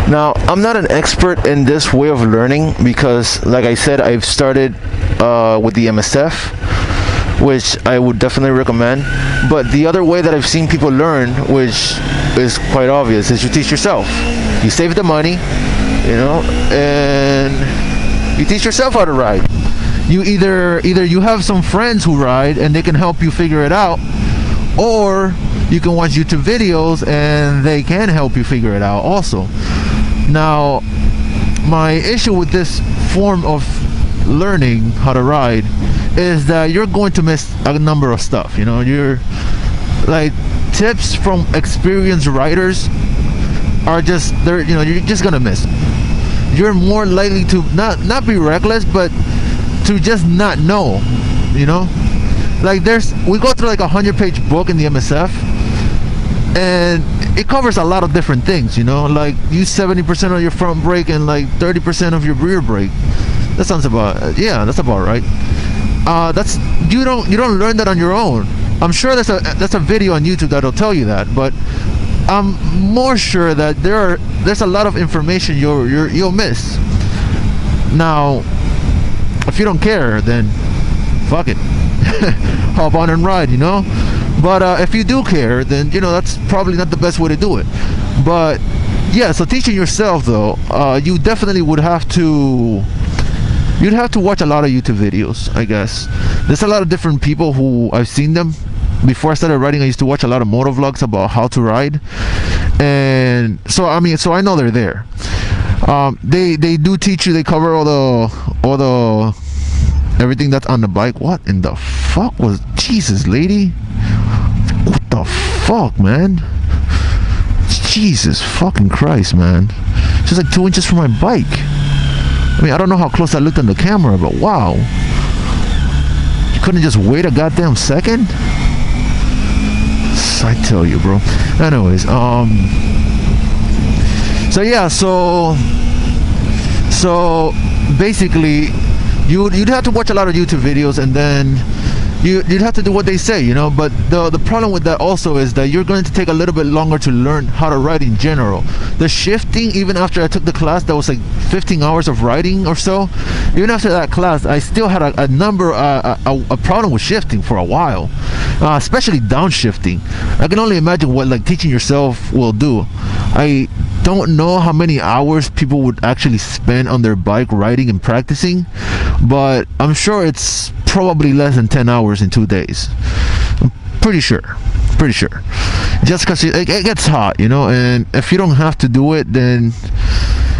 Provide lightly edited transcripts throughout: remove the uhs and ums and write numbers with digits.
Now, I'm not an expert in this way of learning because, like I said, I've started with the MSF, which I would definitely recommend. But the other way that I've seen people learn, which is quite obvious, is you teach yourself. You save the money, and you teach yourself how to ride. You either you have some friends who ride and they can help you figure it out, or you can watch YouTube videos and they can help you figure it out also. Now, my issue with this form of learning how to ride is that you're going to miss a number of stuff. You're like, tips from experienced riders are just there. You're just gonna miss them. You're more likely to not be reckless, but to just not know. Like, we go through like a 100-page book in the MSF, and it covers a lot of different things. Like, use 70% of your front brake and like 30% of your rear brake. That sounds that's about right. That's you don't learn that on your own. I'm sure that's a video on YouTube that'll tell you that, but I'm more sure that there's a lot of information you'll miss. Now, if you don't care, then fuck it. Hop on and ride, But if you do care, then that's probably not the best way to do it. But yeah, so teaching yourself though, you definitely would have to. You'd have to watch a lot of YouTube videos, I guess. There's a lot of different people who I've seen them. Before I started riding, I used to watch a lot of motovlogs about how to ride, and so I know they're there. They do teach you. They cover all the everything that's on the bike. What in the fuck was Jesus, lady? What the fuck, man? Jesus fucking Christ, man! She's like 2 inches from my bike. I don't know how close I looked on the camera, but wow. You couldn't just wait a goddamn second? I tell you, bro. Anyways, so yeah, so basically you'd have to watch a lot of YouTube videos, and then you'd have to do what they say, but the problem with that also is that you're going to take a little bit longer to learn how to ride in general. The shifting, even after I took the class, that was like 15 hours of riding or so. Even after that class, I still had a problem with shifting for a while, especially downshifting. I can only imagine what like teaching yourself will do. I don't know how many hours people would actually spend on their bike riding and practicing, but I'm sure it's probably less than 10 hours in 2 days. I'm pretty sure. Just because it gets hot, and if you don't have to do it, then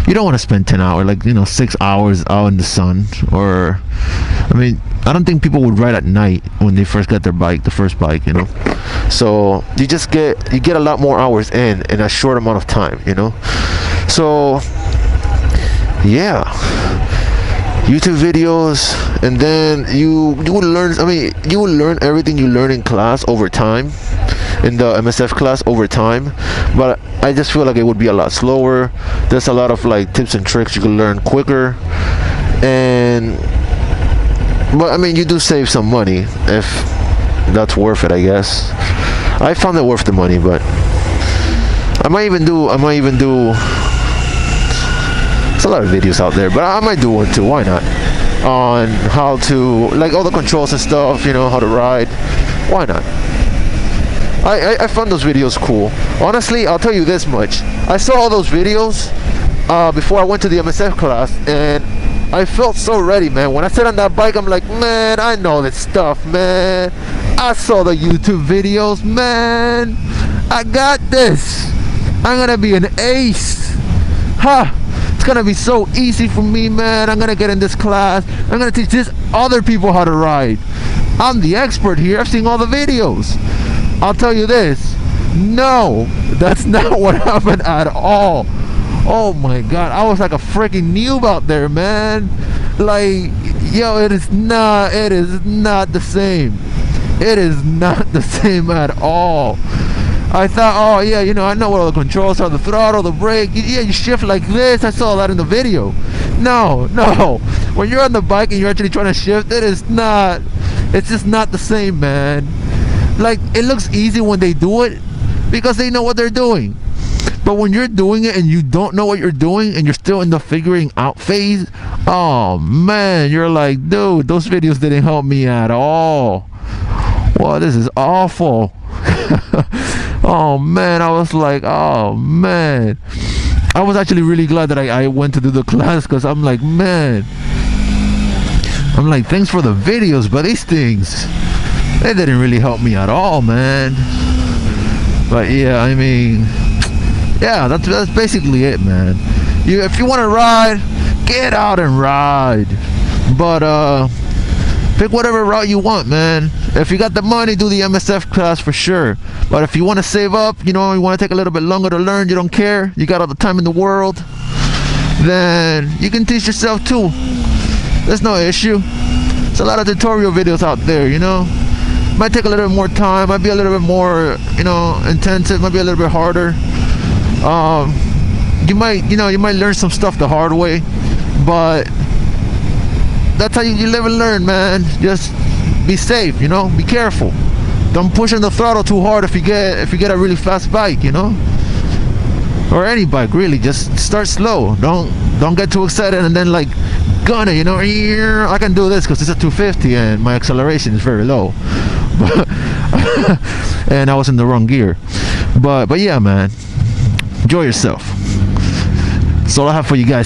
you don't want to spend 10 hours, 6 hours out in the sun. Or I don't think people would ride at night when they first got their bike, the first bike, so you get a lot more hours in a short amount of time, so yeah, YouTube videos, and then you would learn. You will learn everything you learn in class over time, in the MSF class over time. But I just feel like it would be a lot slower. There's a lot of like tips and tricks you can learn quicker, but you do save some money if that's worth it, I guess. I found it worth the money, but I might even do. There's a lot of videos out there, but I might do one too. Why not? On how to, like, all the controls and stuff, how to ride. Why not? I found those videos cool. Honestly, I'll tell you this much. I saw all those videos before I went to the MSF class, and I felt so ready, man. When I sat on that bike, I'm like, man, I know this stuff, man. I saw the YouTube videos, man. I got this. I'm gonna be an ace. Ha! It's gonna be so easy for me, man. I'm gonna get in this class. I'm gonna teach these other people how to ride. I'm the expert here. I've seen all the videos. I'll tell you this. No, that's not what happened at all. Oh my god, I was like a freaking noob out there, man. Like, yo, it is not the same. It is not the same at all. I thought, oh yeah, I know what all the controls are, the throttle, the brake. Yeah, you shift like this. I saw that in the video. No. When you're on the bike and you're actually trying to shift, it's just not the same, man. Like, it looks easy when they do it because they know what they're doing. But when you're doing it and you don't know what you're doing and you're still in the figuring out phase, oh man, you're like, dude, those videos didn't help me at all. Wow, this is awful. Oh man, I was like, oh man. I was actually really glad that I went to do the class, because I'm like, man, thanks for the videos, but these things, they didn't really help me at all, man. But yeah, I mean, yeah, that's basically it, man. If you want to ride, get out and ride, but pick whatever route you want, man. If you got the money, do the MSF class for sure. But if you want to save up, you know, you want to take a little bit longer to learn, you don't care, you got all the time in the world, then you can teach yourself too. There's no issue. There's a lot of tutorial videos out there, you know. Might take a little bit more time, might be a little bit more, you know, intensive, might be a little bit harder. You might learn some stuff the hard way, but that's how you live and learn, man. Just be safe, you know, be careful. Don't push on the throttle too hard if you get a really fast bike, you know, or any bike really. Just start slow. Don't get too excited and then like gun it, you know. I can do this because it's a 250 and my acceleration is very low. And I was in the wrong gear. But yeah, man, enjoy yourself. That's all I have for you guys today.